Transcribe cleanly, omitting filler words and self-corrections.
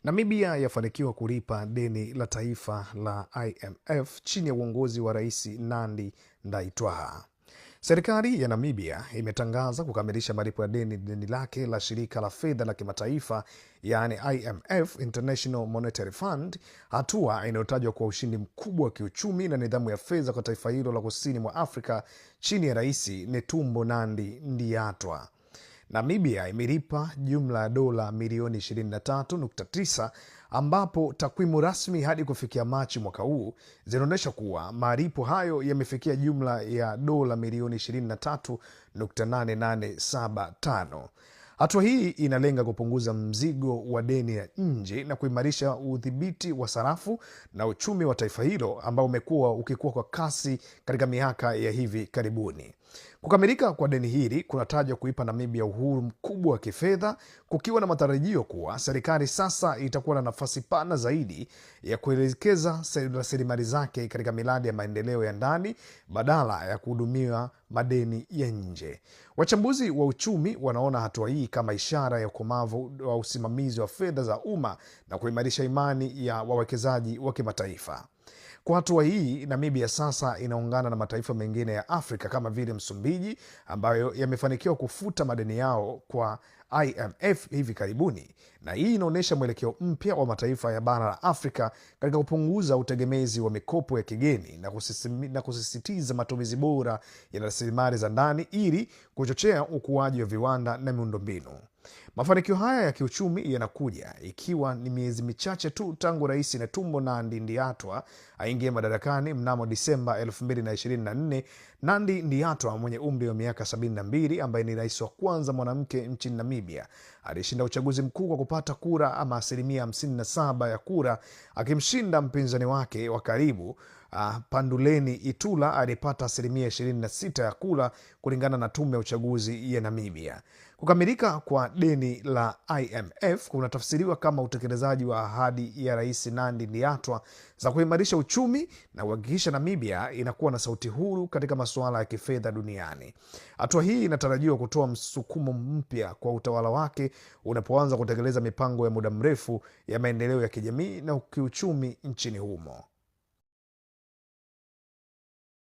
Namibia yafanikiwa kulipa deni la taifa la IMF chini ya uongozi wa Rais Nandi Ndaitwah. Serikali ya Namibia imetangaza kukamilisha malipo ya deni lake la shirika la fedha la kimataifa yaani IMF, International Monetary Fund, hatua inayotajwa kwa ushindi mkubwa wa kiuchumi na nidhamu ya fedha kwa taifa hilo la kusini mwa Afrika chini ya Rais Netumbo Nandi Ndaitwah. Namibia imelipa jumla ya dola milioni 23.9 ambapo takwimu rasmi hadi kufikia Machi mwaka huu zinaonyesha kuwa malipo hayo yamefikia jumla ya dola milioni 23.8875. Hatua hii inalenga kupunguza mzigo wa deni ya nje na kuimarisha udhibiti wa sarafu na uchumi wa taifa hilo ambao umekuwa ukikua kwa kasi katika miaka ya hivi karibuni. Kukamilika kwa deni hili kunatajwa kuipa Namibia uhuru mkubwa wa kifedha, kukiwa na matarajio kuwa serikali sasa itakuwa na nafasi pana zaidi ya kuelekeza rasilimali zake katika miradi ya maendeleo ya ndani badala ya kuhudumia madeni ya nje. Wachambuzi wa uchumi wanaona hatua hii kama ishara ya ukomavu wa usimamizi wa fedha za umma na kuimarisha imani ya wawekezaji wa kimataifa. Kwa hatua hii, Namibia sasa inaungana na mataifa mengine ya Afrika kama vile Msumbiji ambayo yamefanikiwa kufuta madeni yao kwa IMF hivi karibuni, na hii inaonyesha mwelekeo mpya wa mataifa ya bara la Afrika katika kupunguza utegemezi wa mikopo ya kigeni na kusisitiza matumizi bora ya rasilimali za ndani ili kuchochea ukuaji wa viwanda na miundombinu. Mafanikio haya ya kiuchumi yanakuja ikiwa ni miezi michache tu tangu Rais Netumbo Nandi Ndaitwah aingie madarakani mnamo Disemba 2024. Nandi Ndaitwah mwenye umri wa miaka 72, ambaye ni rais wa kwanza mwanamke nchini Namibia, alishinda uchaguzi mkuu kwa kupata kura ama asilimia 57 ya kura, akimshinda mpinzani wake wa karibu Panduleni Itula alipata asilimia 26 ya kura kulingana na tume ya uchaguzi ya Namibia. Kukamilika kwa deni la IMF kunatafsiriwa kama utekelezaji wa ahadi ya Rais Nandi Ndaitwah za kuimarisha uchumi na kuhakikisha Namibia inakuwa na sauti huru katika masuala ya kifedha duniani. Hatua hii inatarajiwa kutoa msukumo mpya kwa utawala wake unapoanza kutekeleza mipango ya muda mrefu ya maendeleo ya kijamii na kiuchumi nchini humo.